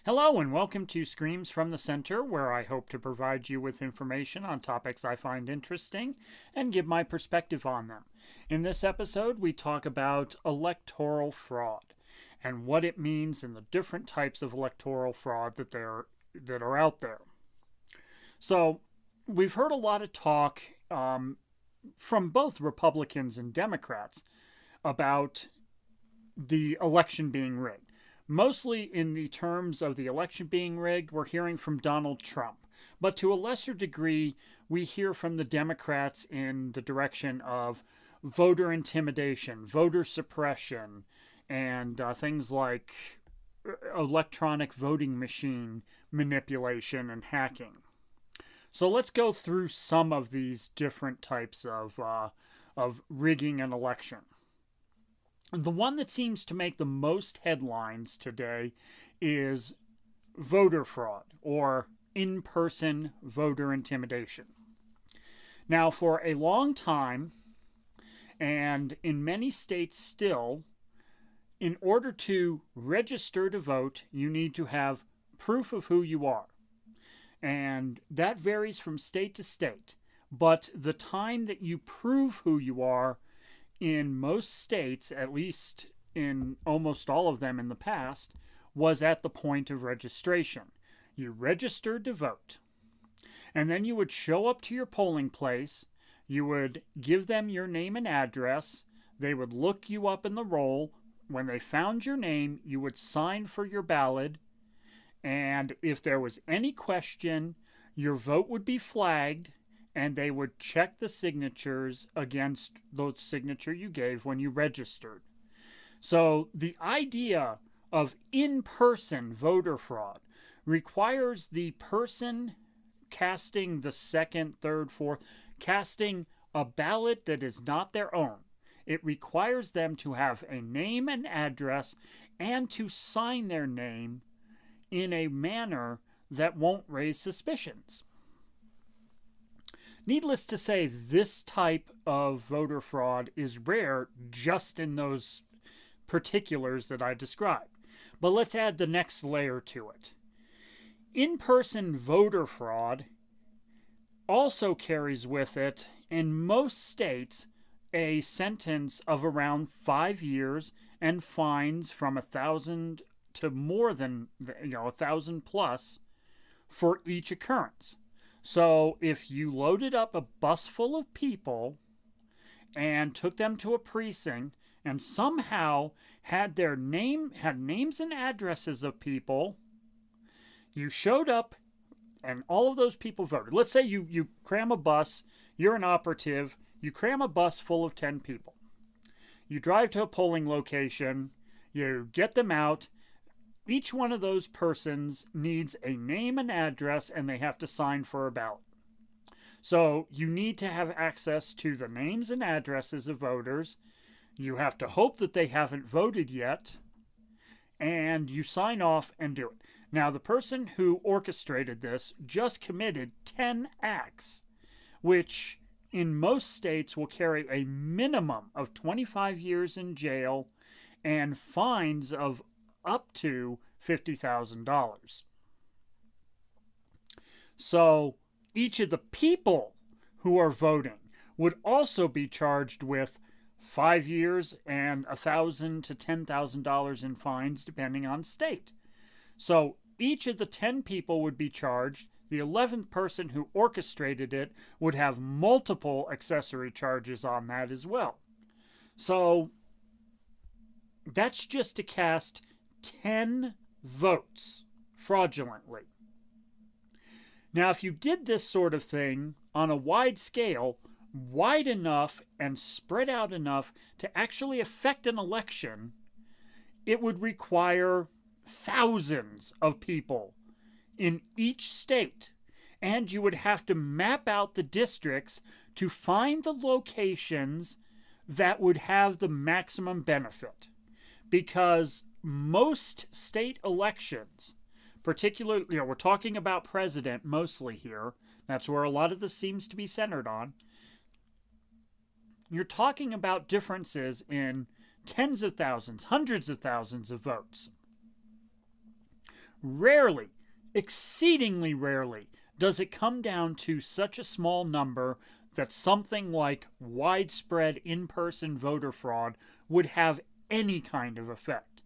Hello and welcome to Screams from the Center, where I hope to provide you with information on topics I find interesting and give my perspective on them. In this episode, we talk about electoral fraud and what it means and the different types of electoral fraud that are out there. So, we've heard a lot of talk from both Republicans and Democrats about the election being rigged. Mostly in the terms of the election being rigged, we're hearing from Donald Trump. But to a lesser degree, we hear from the Democrats in the direction of voter intimidation, voter suppression, and things like electronic voting machine manipulation and hacking. So let's go through some of these different types of rigging an election. The one that seems to make the most headlines today is voter fraud or in-person voter intimidation. Now, for a long time, and in many states still, in order to register to vote, you need to have proof of who you are. And that varies from state to state. But the time that you prove who you are in most states, at least in almost all of them in the past, was at the point of registration. You registered to vote. And then you would show up to your polling place. You would give them your name and address. They would look you up in the roll. When they found your name, you would sign for your ballot. And if there was any question, your vote would be flagged, and they would check the signatures against the signature you gave when you registered. So the idea of in-person voter fraud requires the person casting the second, third, fourth, casting a ballot that is not their own. It requires them to have a name and address and to sign their name in a manner that won't raise suspicions. Needless to say, this type of voter fraud is rare just in those particulars that I described. But let's add the next layer to it. In-person voter fraud also carries with it, in most states, a sentence of around 5 years and fines from $1,000 to more than $1,000 plus for each occurrence. So if you loaded up a bus full of people and took them to a precinct and somehow had names and addresses of people, you showed up and all of those people voted. Let's say you cram a bus, you're an operative, you cram a bus full of 10 people. You drive to a polling location, you get them out. Each one of those persons needs a name and address, and they have to sign for a ballot. So you need to have access to the names and addresses of voters. You have to hope that they haven't voted yet, and you sign off and do it. Now, the person who orchestrated this just committed 10 acts, which in most states will carry a minimum of 25 years in jail and fines of up to $50,000. So each of the people who are voting would also be charged with 5 years and $1,000 to $10,000 in fines, depending on state. So each of the 10 people would be charged. The 11th person who orchestrated it would have multiple accessory charges on that as well. So that's just to cast 10 votes fraudulently. Now, if you did this sort of thing on a wide scale, wide enough and spread out enough to actually affect an election, it would require thousands of people in each state. And you would have to map out the districts to find the locations that would have the maximum benefit. Because most state elections, particularly, we're talking about president mostly here. That's where a lot of this seems to be centered on. You're talking about differences in tens of thousands, hundreds of thousands of votes. Rarely, exceedingly rarely, does it come down to such a small number that something like widespread in-person voter fraud would have any kind of effect.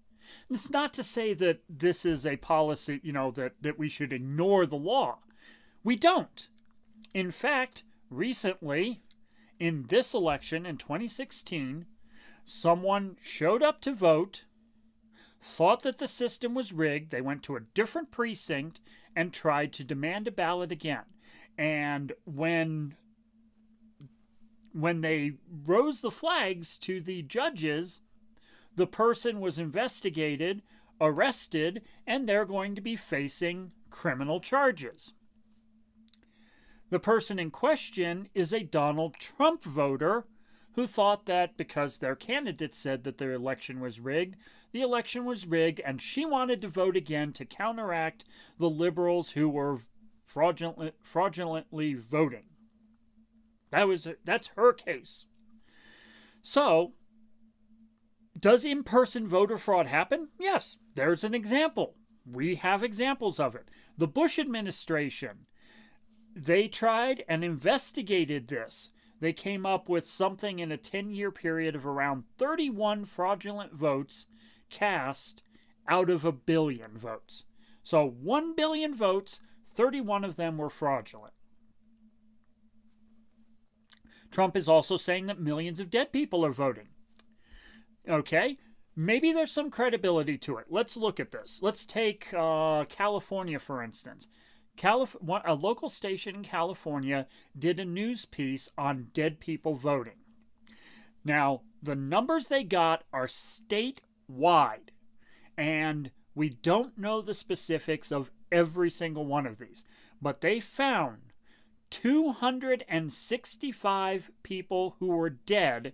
It's not to say that this is a policy, that we should ignore the law. We don't. In fact, recently, in this election in 2016, someone showed up to vote, thought that the system was rigged. They went to a different precinct and tried to demand a ballot again. And when they rose the flags to the judges, the person was investigated, arrested, and they're going to be facing criminal charges. The person in question is a Donald Trump voter who thought that because their candidate said that their election was rigged, the election was rigged, and she wanted to vote again to counteract the liberals who were fraudulently voting. That's her case. So, does in-person voter fraud happen? Yes, there's an example. We have examples of it. The Bush administration, they tried and investigated this. They came up with something in a 10-year period of around 31 fraudulent votes cast out of 1 billion votes. So 1 billion votes, 31 of them were fraudulent. Trump is also saying that millions of dead people are voting. Okay, maybe there's some credibility to it. Let's look at this. Let's take California, for instance. A local station in California did a news piece on dead people voting. Now, the numbers they got are statewide, and we don't know the specifics of every single one of these, but they found 265 people who were dead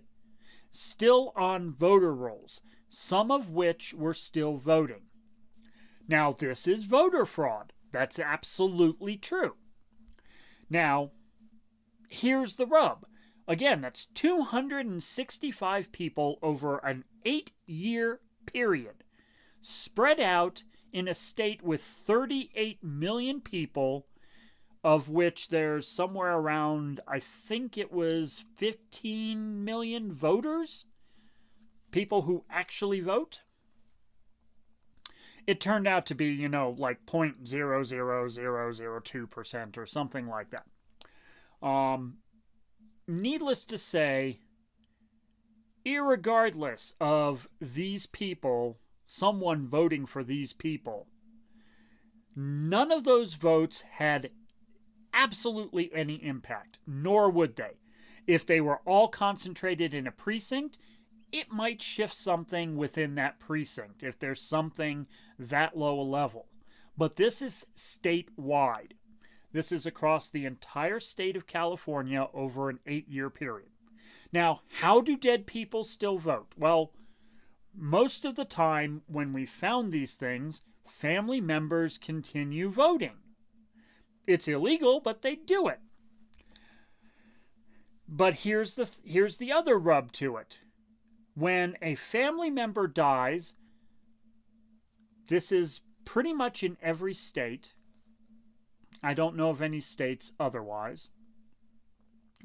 still on voter rolls, some of which were still voting. Now, this is voter fraud. That's absolutely true. Now, here's the rub. Again, that's 265 people over an 8-year period, spread out in a state with 38 million people, of which there's somewhere around, I think it was 15 million voters, people who actually vote. It turned out to be, like 0.00002% or something like that. Needless to say, irregardless of these people, someone voting for these people, none of those votes had absolutely any impact, nor would they. If they were all concentrated in a precinct, it might shift something within that precinct if there's something that low a level. But this is statewide. This is across the entire state of California over an 8-year period. Now, how do dead people still vote? Well, most of the time when we found these things, family members continue voting. It's illegal, but they do it. But here's the other rub to it. When a family member dies, this is pretty much in every state. I don't know of any states otherwise.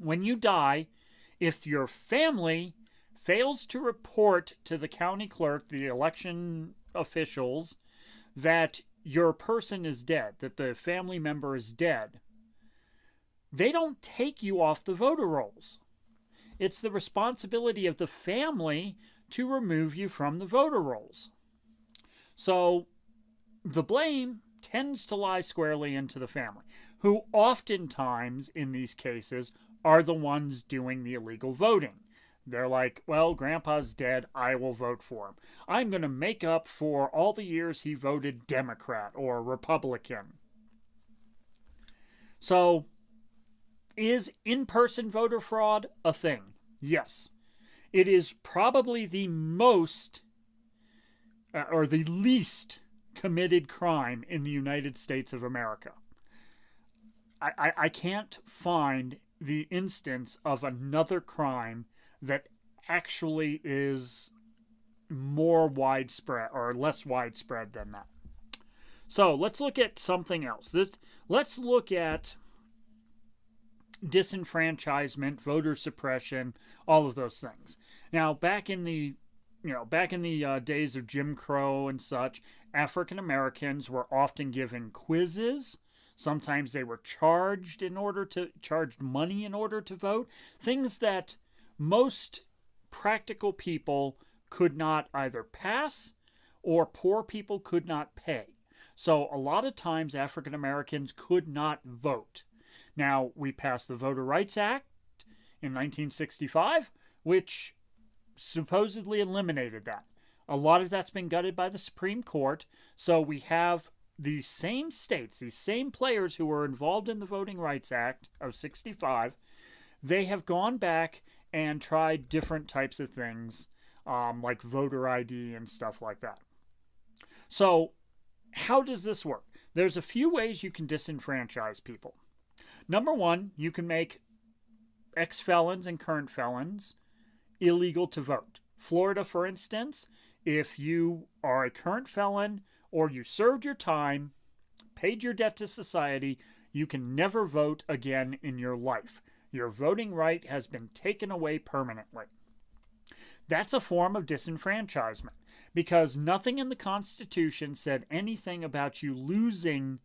When you die, if your family fails to report to the county clerk, the election officials, that your person is dead, that the family member is dead, they don't take you off the voter rolls. It's the responsibility of the family to remove you from the voter rolls. So the blame tends to lie squarely into the family, who oftentimes in these cases are the ones doing the illegal voting. They're like, well, Grandpa's dead, I will vote for him. I'm going to make up for all the years he voted Democrat or Republican. So, is in-person voter fraud a thing? Yes. It is probably the most, or the least committed crime in the United States of America. I can't find the instance of another crime that actually is more widespread or less widespread than that. So let's look at something else. Let's look at disenfranchisement, voter suppression, all of those things. Now, back in the days of Jim Crow and such, African Americans were often given quizzes. Sometimes they were charged money in order to vote. Things that most practical people could not either pass or poor people could not pay. So a lot of times African Americans could not vote. Now, we passed the Voter Rights Act in 1965, which supposedly eliminated that. A lot of that's been gutted by the Supreme Court. So we have these same states, these same players who were involved in the Voting Rights Act of 65, they have gone back and tried different types of things, like voter ID and stuff like that. So how does this work? There's a few ways you can disenfranchise people. Number one, you can make ex-felons and current felons illegal to vote. Florida, for instance, if you are a current felon or you served your time, paid your debt to society, you can never vote again in your life. Your voting right has been taken away permanently. That's a form of disenfranchisement because nothing in the Constitution said anything about you losing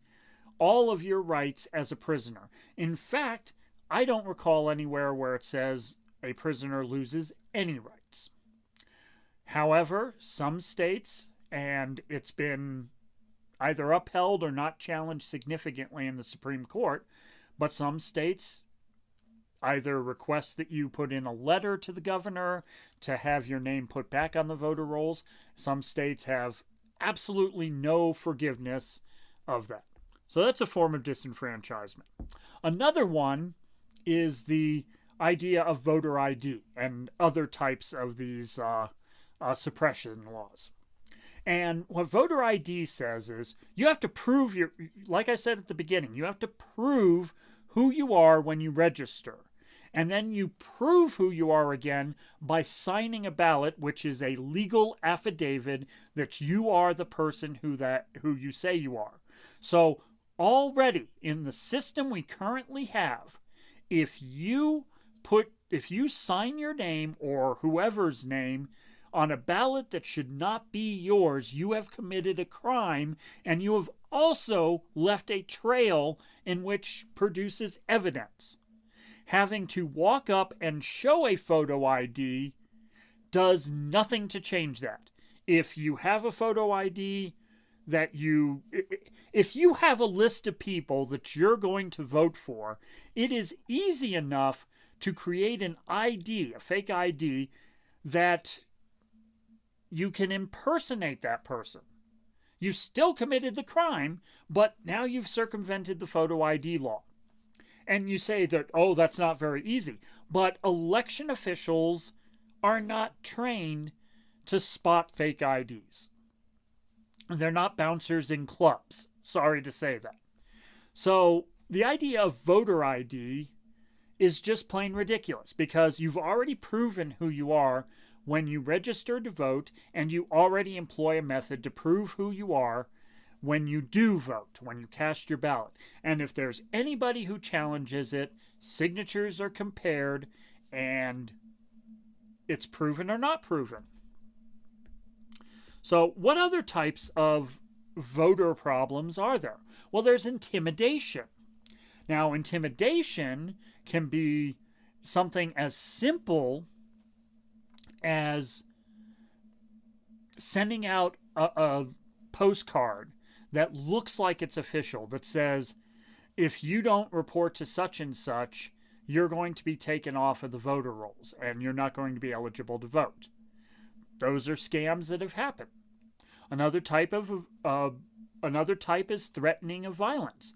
all of your rights as a prisoner. In fact, I don't recall anywhere where it says a prisoner loses any rights. However, some states, and it's been either upheld or not challenged significantly in the Supreme Court, but some states either request that you put in a letter to the governor to have your name put back on the voter rolls. Some states have absolutely no forgiveness of that. So that's a form of disenfranchisement. Another one is the idea of voter ID and other types of these suppression laws. And what voter ID says is you have to prove like I said at the beginning, you have to prove who you are when you register. And then you prove who you are again by signing a ballot, which is a legal affidavit that you are the person who you say you are. So already in the system we currently have, if you sign your name or whoever's name on a ballot that should not be yours, you have committed a crime, and you have also left a trail in which produces evidence. Having to walk up and show a photo ID does nothing to change that. If you have a photo ID if you have a list of people that you're going to vote for, it is easy enough to create an ID, a fake ID, that you can impersonate that person. You still committed the crime, but now you've circumvented the photo ID law. And you say that, oh, that's not very easy. But election officials are not trained to spot fake IDs. They're not bouncers in clubs. Sorry to say that. So the idea of voter ID is just plain ridiculous because you've already proven who you are when you register to vote, and you already employ a method to prove who you are when you do vote, when you cast your ballot. And if there's anybody who challenges it, signatures are compared, and it's proven or not proven. So what other types of voter problems are there? Well, there's intimidation. Now, intimidation can be something as simple as sending out a postcard that looks like it's official, that says, if you don't report to such and such, you're going to be taken off of the voter rolls and you're not going to be eligible to vote. Those are scams that have happened. Another type is threatening of violence.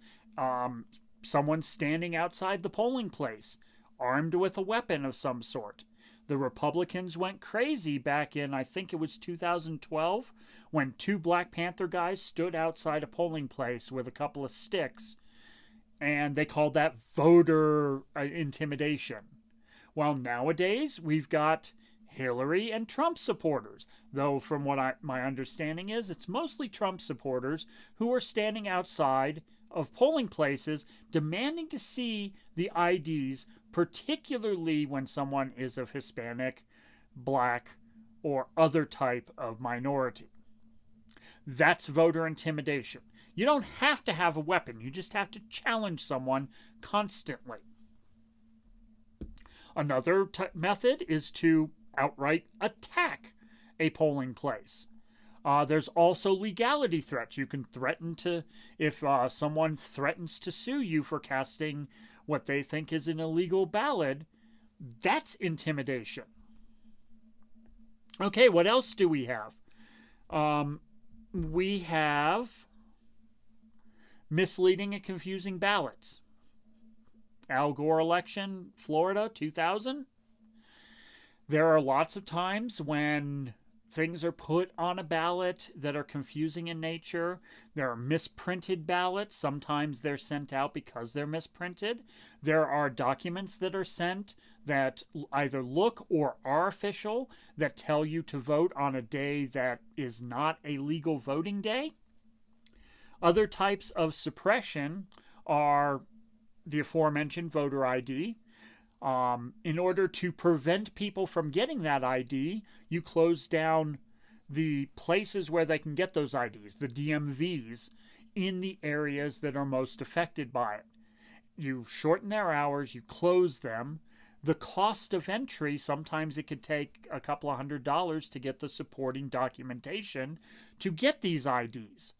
Someone standing outside the polling place, armed with a weapon of some sort. The Republicans went crazy back in, I think it was 2012, when two Black Panther guys stood outside a polling place with a couple of sticks, and they called that voter intimidation. Well, nowadays, we've got Hillary and Trump supporters, though from what my understanding is, it's mostly Trump supporters who are standing outside of polling places demanding to see the IDs, particularly when someone is of Hispanic, Black, or other type of minority. That's voter intimidation. You don't have to have a weapon. You just have to challenge someone constantly. Another method is to outright attack a polling place. There's also legality threats. You can threaten to, if someone threatens to sue you for casting what they think is an illegal ballot, that's intimidation. Okay, what else do we have? We have misleading and confusing ballots. Al Gore election, Florida, 2000. There are lots of times when things are put on a ballot that are confusing in nature. There are misprinted ballots. Sometimes they're sent out because they're misprinted. There are documents that are sent that either look or are official that tell you to vote on a day that is not a legal voting day. Other types of suppression are the aforementioned voter ID. In order to prevent people from getting that ID, you close down the places where they can get those IDs, the DMVs, in the areas that are most affected by it. You shorten their hours, you close them. The cost of entry, sometimes it could take a couple of $100 to get the supporting documentation to get these IDs.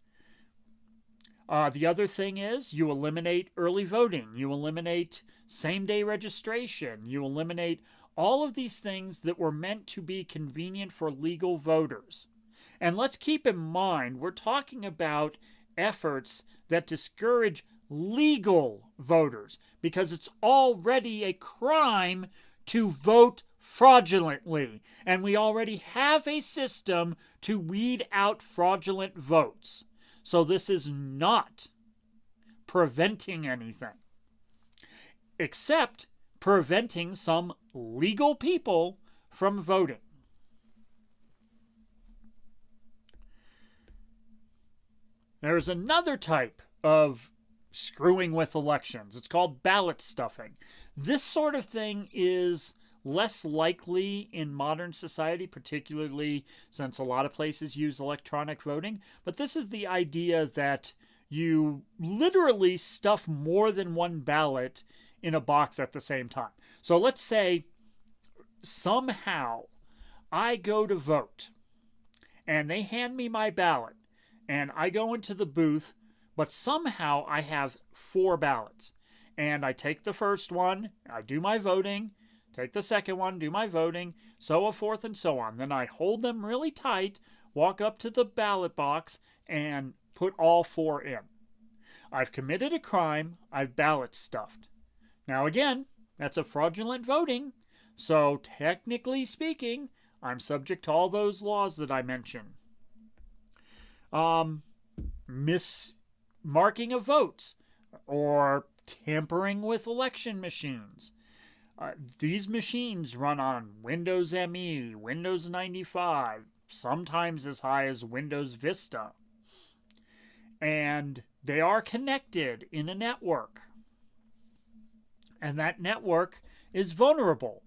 The other thing is you eliminate early voting. You eliminate same-day registration. You eliminate all of these things that were meant to be convenient for legal voters. And let's keep in mind, we're talking about efforts that discourage legal voters because it's already a crime to vote fraudulently. And we already have a system to weed out fraudulent votes. So this is not preventing anything, except preventing some legal people from voting. There's another type of screwing with elections. It's called ballot stuffing. This sort of thing is less likely in modern society, particularly since a lot of places use electronic voting. But this is the idea that you literally stuff more than one ballot in a box at the same time. So let's say somehow I go to vote and they hand me my ballot and I go into the booth, but somehow I have 4 ballots. And I take the first one, I do my voting, take the second one, do my voting, so forth and so on. Then I hold them really tight, walk up to the ballot box, and put all 4 in. I've committed a crime. I've ballot stuffed. Now again, that's a fraudulent voting, so technically speaking, I'm subject to all those laws that I mentioned. Mismarking of votes or tampering with election machines. These machines run on Windows ME, Windows 95, sometimes as high as Windows Vista. And they are connected in a network. And that network is vulnerable.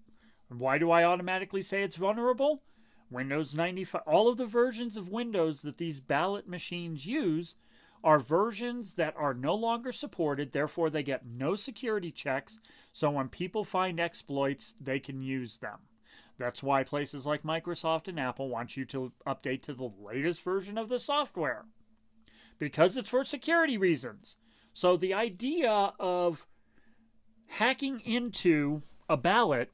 Why do I automatically say it's vulnerable? Windows 95, all of the versions of Windows that these ballot machines use are versions that are no longer supported, therefore they get no security checks, so when people find exploits, they can use them. That's why places like Microsoft and Apple want you to update to the latest version of the software, because it's for security reasons. So the idea of hacking into a ballot,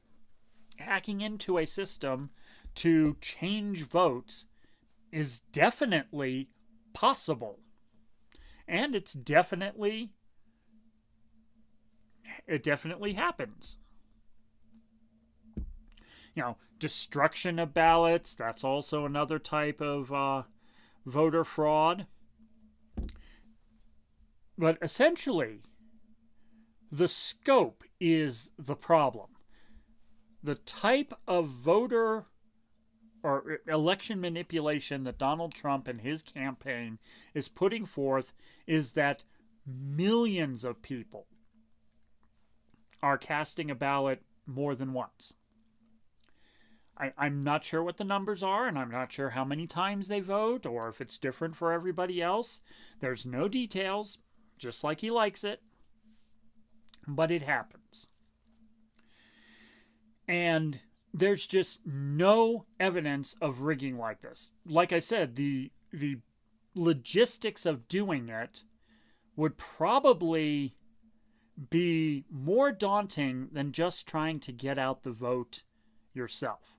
hacking into a system to change votes is definitely possible. And it definitely happens. Destruction of ballots, that's also another type of voter fraud. But essentially, the scope is the problem. The type of voter or election manipulation that Donald Trump and his campaign is putting forth is that millions of people are casting a ballot more than once. I'm not sure what the numbers are, and I'm not sure how many times they vote or if it's different for everybody else. There's no details, just like he likes it, but it happens. And there's just no evidence of rigging like this. Like I said, the logistics of doing it would probably be more daunting than just trying to get out the vote yourself.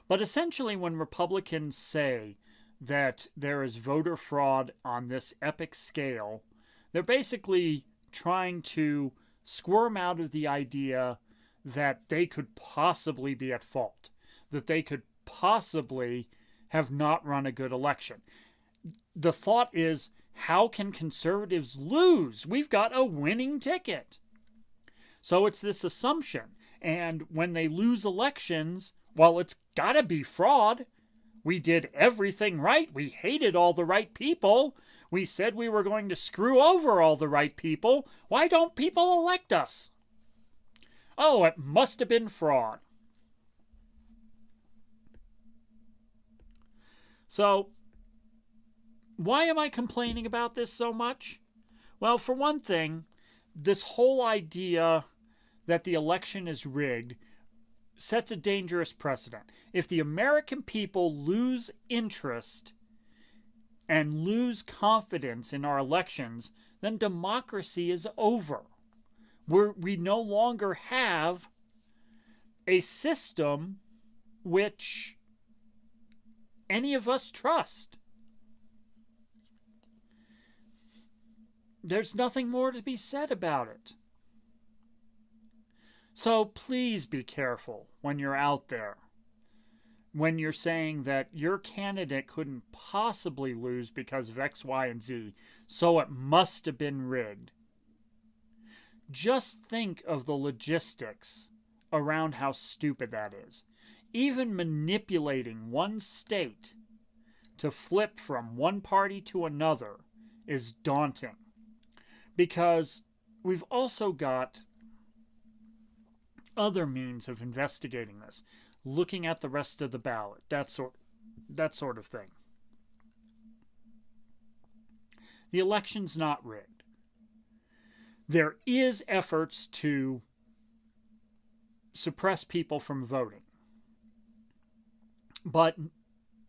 But essentially, when Republicans say that there is voter fraud on this epic scale, they're basically trying to squirm out of the idea that they could possibly be at fault, that they could possibly have not run a good election. The thought is, how can conservatives lose? We've got a winning ticket. So it's this assumption. And when they lose elections, well, it's got to be fraud. We did everything right. We hated all the right people. We said we were going to screw over all the right people. Why don't people elect us? Oh, it must have been fraud. So, why am I complaining about this so much? Well, for one thing, this whole idea that the election is rigged sets a dangerous precedent. If the American people lose interest and lose confidence in our elections, then democracy is over. We no longer have a system which any of us trust. There's nothing more to be said about it. So please be careful when you're out there, when you're saying that your candidate couldn't possibly lose because of X, Y, and Z, so it must have been rigged. Just think of the logistics around how stupid that is. Even manipulating one state to flip from one party to another is daunting, because we've also got other means of investigating this, looking at the rest of the ballot, that sort of thing. The election's not rigged. There is efforts to suppress people from voting, but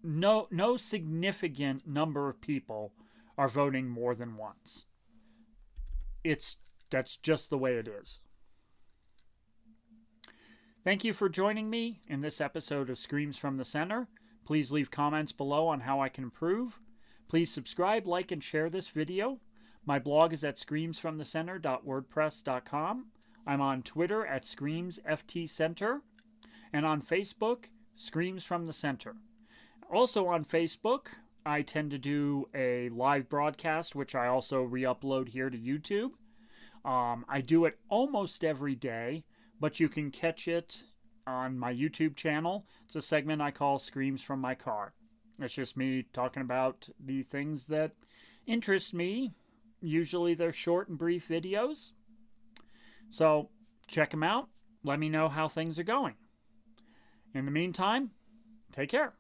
no significant number of people are voting more than once. That's just the way it is. Thank you for joining me in this episode of Screams from the Center. Please leave comments below on how I can improve. Please subscribe, like, and share this video. My blog is at screamsfromthecenter.wordpress.com. I'm on Twitter at ScreamsFTCenter, and on Facebook, Screams from the Center. Also on Facebook, I tend to do a live broadcast, which I also re-upload here to YouTube. I do it almost every day, but you can catch it on my YouTube channel. It's a segment I call Screams from My Car. It's just me talking about the things that interest me. Usually they're short and brief videos. So check them out. Let me know how things are going. In the meantime, take care.